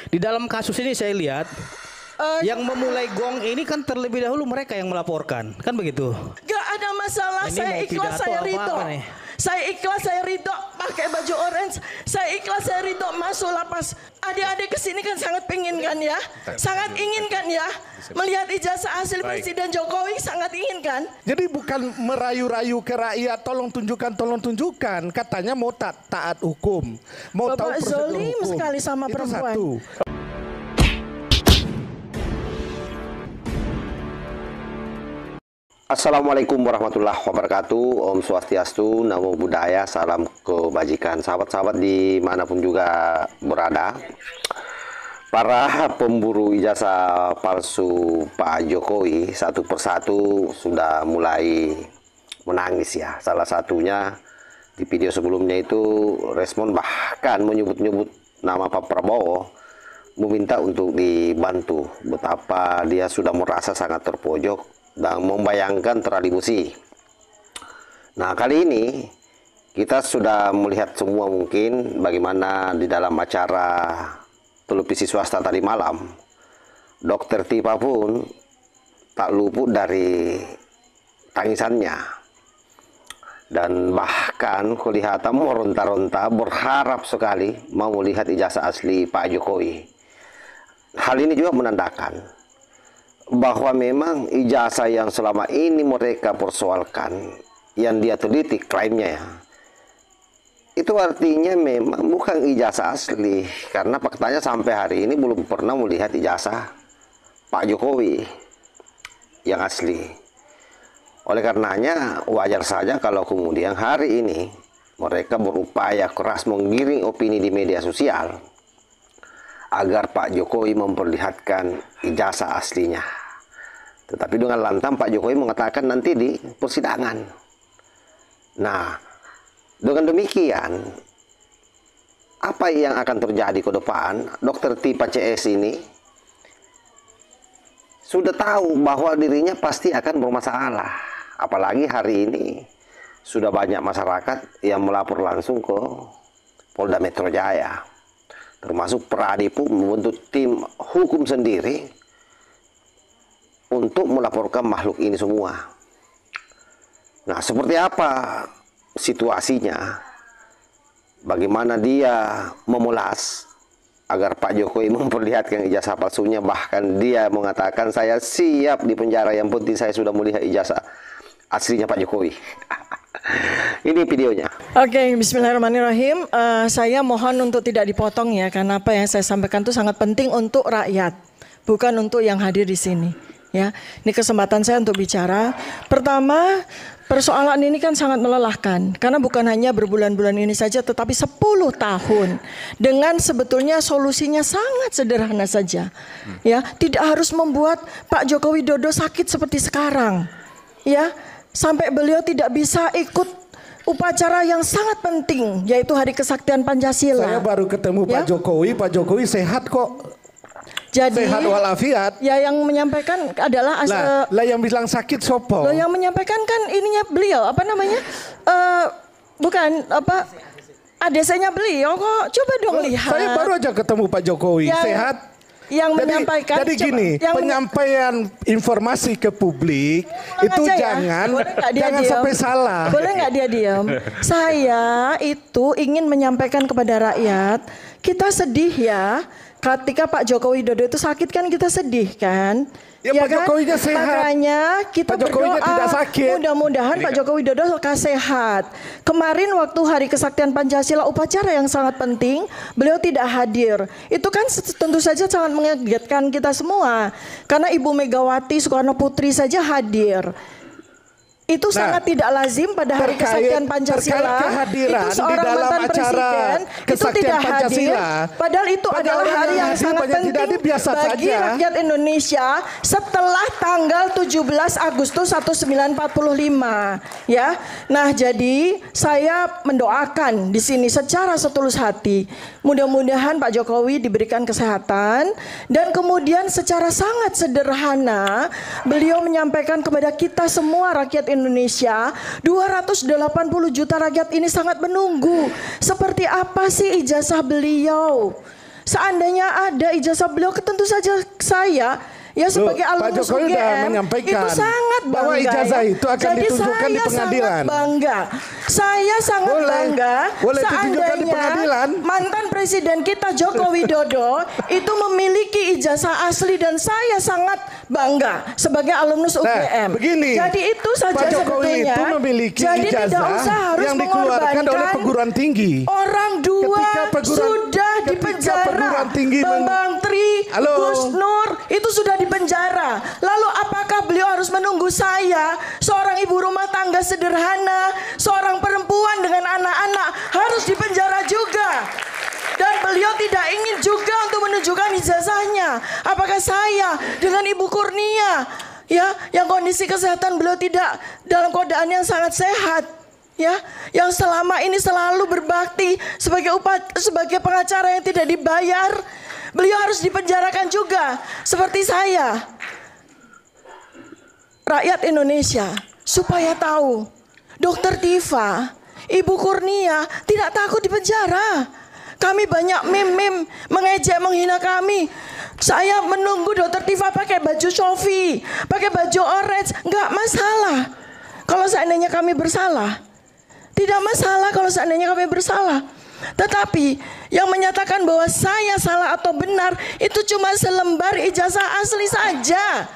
Di dalam kasus ini saya lihat yang memulai gong ini kan terlebih dahulu mereka yang melaporkan, kan begitu? Gak ada masalah, Ini saya mau ikhlas, pidato saya apa ridho. nih? Saya ikhlas, saya ridho pakai baju orange. Saya ikhlas, saya ridho masuk lapas. Adik-adik kesini kan sangat pengen kan ya, sangat ingin kan ya, melihat ijazah asli Presiden Jokowi, sangat ingin kan. Jadi bukan merayu-rayu ke rakyat, tolong tunjukkan. Katanya mau taat hukum, mau tahu Bapak prosedur zolim hukum. sekali sama Itu perempuan. satu. Assalamualaikum warahmatullahi wabarakatuh. Om Swastiastu, Namo Buddhaya, salam kebajikan. Sahabat-sahabat dimanapun juga berada, para pemburu ijazah palsu Pak Jokowi satu persatu sudah mulai menangis ya. Salah satunya di video sebelumnya itu respon bahkan menyebut-nyebut nama Pak Prabowo, meminta untuk dibantu, betapa dia sudah merasa sangat terpojok dan membayangkan teralibusi. Nah, kali ini kita sudah melihat semua mungkin bagaimana di dalam acara televisi swasta tadi malam, Dokter Tipa pun tak luput dari tangisannya. Dan bahkan kelihatan meronta-ronta berharap sekali mau melihat ijazah asli Pak Jokowi. Hal ini juga menandakan bahwa memang ijazah yang selama ini mereka persoalkan, yang dia teliti klaimnya ya, itu artinya memang bukan ijazah asli, karena faktanya sampai hari ini belum pernah melihat ijazah Pak Jokowi yang asli. Oleh karenanya wajar saja kalau kemudian hari ini mereka berupaya keras menggiring opini di media sosial agar Pak Jokowi memperlihatkan ijazah aslinya. Tetapi dengan lantang Pak Jokowi mengatakan nanti di persidangan. Nah, dengan demikian, apa yang akan terjadi ke depan? Dokter Tipa CS ini sudah tahu bahwa dirinya pasti akan bermasalah. Apalagi hari ini sudah banyak masyarakat yang melapor langsung ke Polda Metro Jaya. Termasuk Peradi pun membentuk tim hukum sendiri untuk melaporkan makhluk ini semua. Nah, seperti apa situasinya? Bagaimana dia memulas agar Pak Jokowi memperlihatkan ijazah palsunya? Bahkan dia mengatakan, saya siap di penjara, yang penting saya sudah melihat ijazah aslinya Pak Jokowi. Ini videonya. Oke, bismillahirrahmanirrahim. Saya mohon untuk tidak dipotong ya, karena apa yang saya sampaikan itu sangat penting untuk rakyat, bukan untuk yang hadir di sini. Ya, ini kesempatan saya untuk bicara. Pertama, persoalan ini kan sangat melelahkan, karena bukan hanya berbulan-bulan ini saja, tetapi 10 tahun. Dengan sebetulnya solusinya sangat sederhana saja. Ya, tidak harus membuat Pak Joko Widodo sakit seperti sekarang. Ya, sampai beliau tidak bisa ikut upacara yang sangat penting, yaitu Hari Kesaktian Pancasila. Saya baru ketemu Ya? Pak Jokowi sehat kok. Jadi, Sehat walafiat. ya yang menyampaikan adalah Lah yang bilang sakit sopo. loh, yang menyampaikan kan ininya beliau, apa namanya? Bukan apa? ADC-nya beliau kok. Coba dong lihat. Saya baru aja ketemu Pak Jokowi sehat. Yang menyampaikan. Jadi gini, penyampaian informasi ke publik itu aja ya. jangan Diam? sampai salah. Boleh nggak dia diam? Saya itu ingin menyampaikan kepada rakyat, kita sedih ya. Ketika Pak Joko Widodo itu sakit kan kita sedih kan? Ya, Pak Jokowinya sehat. Makanya kita Pak Jokowinya berdoa tidak sakit. mudah-mudahan Pak Joko Widodo sehat. Kemarin waktu Hari Kesaktian Pancasila, upacara yang sangat penting, beliau tidak hadir. Itu kan tentu saja sangat mengagetkan kita semua. Karena Ibu Megawati Soekarno Putri saja hadir. Itu sangat tidak lazim pada Hari Kesaktian Pancasila. Kehadiran Itu seorang di dalam mantan acara presiden itu Kesaktian tidak hadir. Pancasila. Padahal itu Pada adalah orang hari yang yang hadir, sangat banyak tidak penting hadir, biasa bagi saja. rakyat Indonesia setelah tanggal 17 Agustus 1945. Ya, nah jadi saya mendoakan di sini secara setulus hati, mudah-mudahan Pak Jokowi diberikan kesehatan dan kemudian secara sangat sederhana beliau menyampaikan kepada kita semua rakyat Indonesia, 280 juta rakyat ini sangat menunggu seperti apa sih ijazah beliau. Seandainya ada ijazah beliau, tentu saja saya ya sebagai Pak alumnus Jokowi sudah UGM menyampaikan itu sangat bangga bahwa ijazah ya. itu akan Jadi ditunjukkan di saya pengadilan. sangat bangga. Saya sangat Boleh. bangga Boleh ditunjukkan di pengadilan. mantan presiden kita Joko Widodo itu memiliki ijazah asli dan saya sangat bangga sebagai alumnus UGM. Begini, Jadi itu saja Pak Jokowi sebetulnya. itu memiliki Jadi tidak ijazah usah harus yang dikeluarkan oleh mengorbankan perguruan tinggi. Orang dua sudah di ketika penjara. perguruan tinggi Bambang Tri, Halo. Gus Nur itu sudah di penjara. Lalu apakah beliau harus menunggu saya, seorang ibu rumah tangga sederhana, seorang perempuan dengan anak-anak harus di penjara juga? Dan beliau tidak ingin juga untuk menunjukkan ijazahnya. Apakah saya dengan Ibu Kurnia ya, yang kondisi kesehatan beliau tidak dalam keadaan yang sangat sehat, ya, yang selama ini selalu berbakti sebagai pengacara yang tidak dibayar, beliau harus dipenjarakan juga seperti saya. Rakyat Indonesia supaya tahu, Dokter Tifa, Ibu Kurnia tidak takut dipenjara. Kami banyak meme mengejek, menghina kami. Saya menunggu Dokter Tifa pakai baju Shopee, pakai baju orange, nggak masalah. Kalau seandainya kami bersalah, tidak masalah kalau seandainya kami bersalah. Tetapi yang menyatakan bahwa saya salah atau benar itu cuma selembar ijazah asli saja.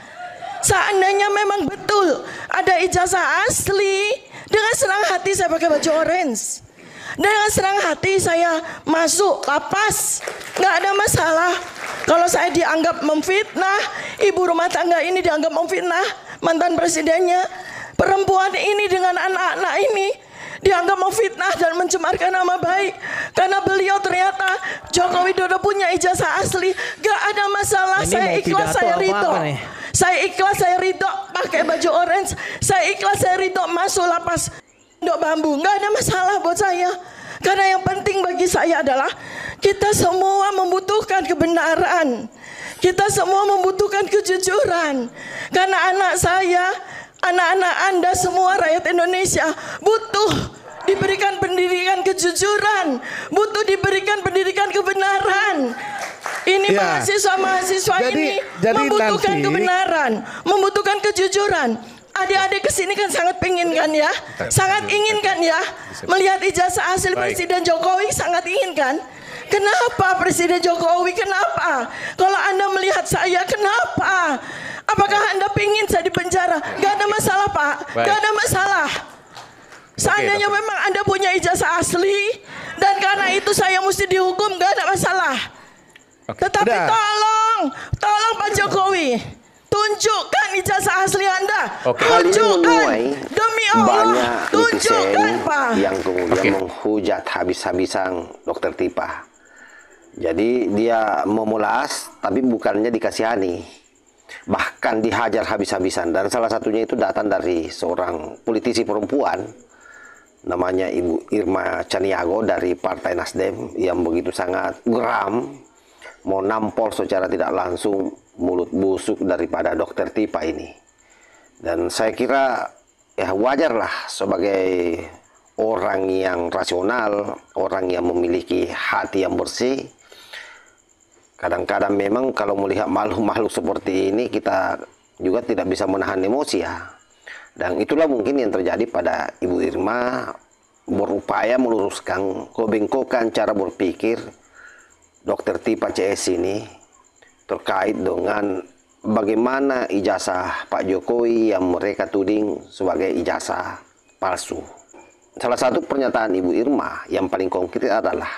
Seandainya memang betul ada ijazah asli, dengan senang hati saya pakai baju orange. Dengan senang hati saya masuk lapas, nggak ada masalah. Kalau saya dianggap memfitnah, ibu rumah tangga ini dianggap memfitnah mantan presidennya, perempuan ini dengan anak-anak ini dianggap memfitnah dan mencemarkan nama baik karena beliau ternyata Joko Widodo punya ijazah asli, gak ada masalah. Ini Saya mau ikhlas, pidato saya apa ridho. nih? Saya ikhlas, saya ridho pakai baju orange. Saya ikhlas, saya ridho masuk lapas Ndok Bambu. Gak ada masalah buat saya. Karena yang penting bagi saya adalah kita semua membutuhkan kebenaran. Kita semua membutuhkan kejujuran. Karena anak saya, anak-anak Anda semua rakyat Indonesia butuh diberikan pendidikan kejujuran, butuh diberikan pendidikan kebenaran. Ini Ya. mahasiswa-mahasiswa ini jadi membutuhkan nanti- kebenaran, membutuhkan kejujuran. Adik-adik kesini kan sangat pengen kan ya, sangat ingin kan ya, melihat ijazah asli Presiden Jokowi, sangat ingin kan. Kenapa Presiden Jokowi? Kenapa? Kalau Anda melihat saya, kenapa? Apakah Anda pingin saya di penjara? Gak ada masalah Pak, gak ada masalah. Seandainya memang Anda punya ijazah asli dan karena itu saya mesti dihukum, gak ada masalah. Tetapi Udah. tolong Pak Jokowi, tunjukkan ijazah asli Anda. Hal ini Tunjukkan, menuai demi Allah, banyak tunjukkan netizen Pak. yang kemudian menghujat habis-habisan Dokter Tipa. Jadi dia memulas tapi bukannya dikasihani, bahkan dihajar habis-habisan. Dan salah satunya itu datang dari seorang politisi perempuan namanya Ibu Irma Chaniago dari Partai Nasdem yang begitu sangat geram mau nampol secara tidak langsung mulut busuk daripada Dokter Tipa ini. Dan saya kira ya wajarlah sebagai orang yang rasional, orang yang memiliki hati yang bersih. Kadang-kadang memang kalau melihat makhluk-makhluk seperti ini kita juga tidak bisa menahan emosi ya. Dan itulah mungkin yang terjadi pada Ibu Irma, berupaya meluruskan, kebengkokan cara berpikir Dokter Tipa CS ini terkait dengan bagaimana ijazah Pak Jokowi yang mereka tuding sebagai ijazah palsu. Salah satu pernyataan Ibu Irma yang paling konkret adalah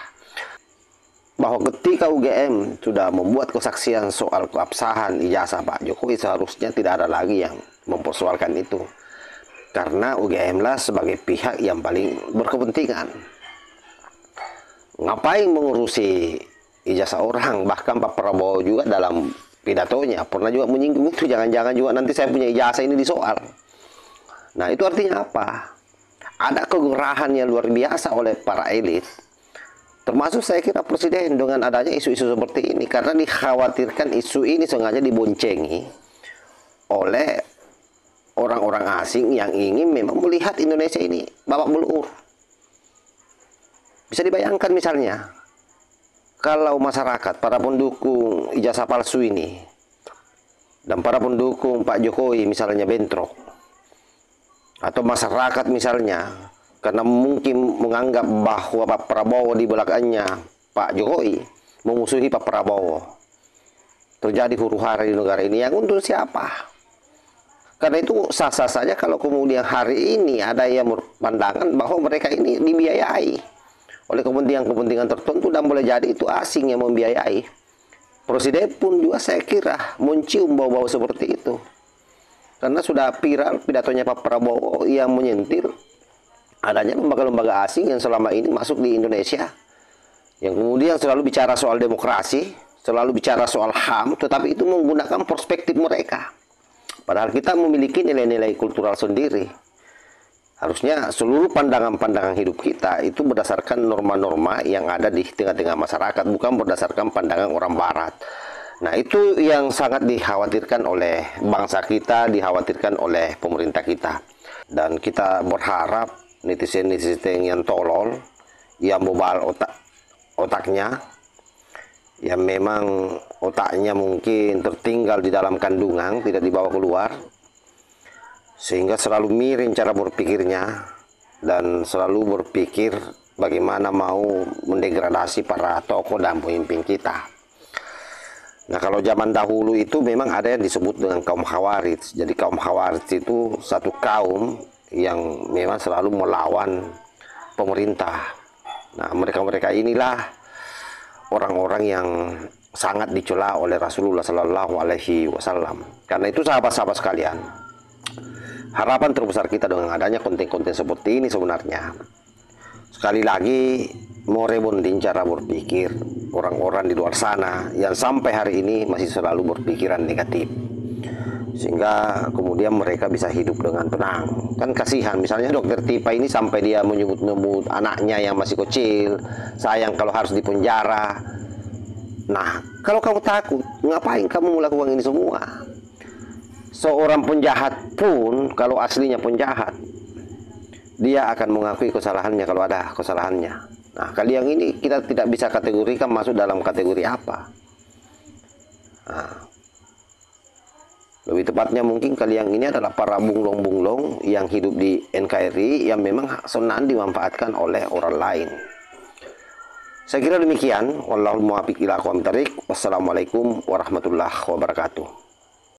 bahwa ketika UGM sudah membuat kesaksian soal keabsahan ijazah Pak Jokowi, seharusnya tidak ada lagi yang mempersoalkan itu. Karena UGM lah sebagai pihak yang paling berkepentingan. Ngapain mengurusi ijazah orang? Bahkan Pak Prabowo juga dalam pidatonya pernah juga menyinggung itu, jangan-jangan juga nanti saya punya ijazah ini disoal. Nah itu artinya apa? Ada kegerahan yang luar biasa oleh para elit, termasuk saya kira Presiden dengan adanya isu-isu seperti ini, karena dikhawatirkan isu ini sengaja diboncengi oleh orang-orang asing yang ingin memang melihat Indonesia ini babak belur. Bisa dibayangkan misalnya kalau masyarakat, para pendukung ijazah palsu ini, dan para pendukung Pak Jokowi misalnya bentrok, atau masyarakat misalnya, karena mungkin menganggap bahwa Pak Prabowo di belakangnya Pak Jokowi memusuhi Pak Prabowo, terjadi huru-hara di negara ini, yang untung siapa? Karena itu sah-sah saja kalau kemudian hari ini ada yang berpandangan bahwa mereka ini dibiayai oleh kepentingan-kepentingan tertentu, dan boleh jadi itu asing yang membiayai. Presiden pun juga saya kira mencium bau-bau seperti itu. Karena sudah viral pidatonya Pak Prabowo yang menyentil adanya lembaga-lembaga asing yang selama ini masuk di Indonesia, yang kemudian selalu bicara soal demokrasi, selalu bicara soal HAM, tetapi itu menggunakan perspektif mereka. Padahal kita memiliki nilai-nilai kultural sendiri. Harusnya seluruh pandangan-pandangan hidup kita itu berdasarkan norma-norma yang ada di tengah-tengah masyarakat, bukan berdasarkan pandangan orang barat. Nah, itu yang sangat dikhawatirkan oleh bangsa kita, dikhawatirkan oleh pemerintah kita. Dan kita berharap netizen-netizen yang tolol, yang bobal otaknya, yang memang otaknya mungkin tertinggal di dalam kandungan, tidak dibawa keluar, sehingga selalu miring cara berpikirnya dan selalu berpikir bagaimana mau mendegradasi para tokoh dan pemimpin kita. Nah, kalau zaman dahulu itu memang ada yang disebut dengan kaum Khawarij. Jadi kaum Khawarij itu satu kaum yang memang selalu melawan pemerintah. Nah, mereka-mereka inilah orang-orang yang sangat dicela oleh Rasulullah Sallallahu Alaihi Wasallam. Karena itu sahabat-sahabat sekalian, harapan terbesar kita dengan adanya konten-konten seperti ini sebenarnya, sekali lagi mau rebonding cara berpikir orang-orang di luar sana yang sampai hari ini masih selalu berpikiran negatif, sehingga kemudian mereka bisa hidup dengan tenang. Kan kasihan, misalnya dokter Tipa ini sampai dia menyebut-nyebut anaknya yang masih kecil, sayang kalau harus dipenjara. Nah, kalau kamu takut, ngapain kamu melakukan ini semua? Seorang penjahat pun kalau aslinya penjahat, dia akan mengakui kesalahannya kalau ada kesalahannya. Nah, kalian ini kita tidak bisa kategorikan masuk dalam kategori apa. Nah, lebih tepatnya mungkin kalian ini adalah para bunglong-bunglong yang hidup di NKRI yang memang senang dimanfaatkan oleh orang lain. Saya kira demikian. Wallahul muwaffiq ila aqwamit thoriq. Wassalamualaikum warahmatullahi wabarakatuh.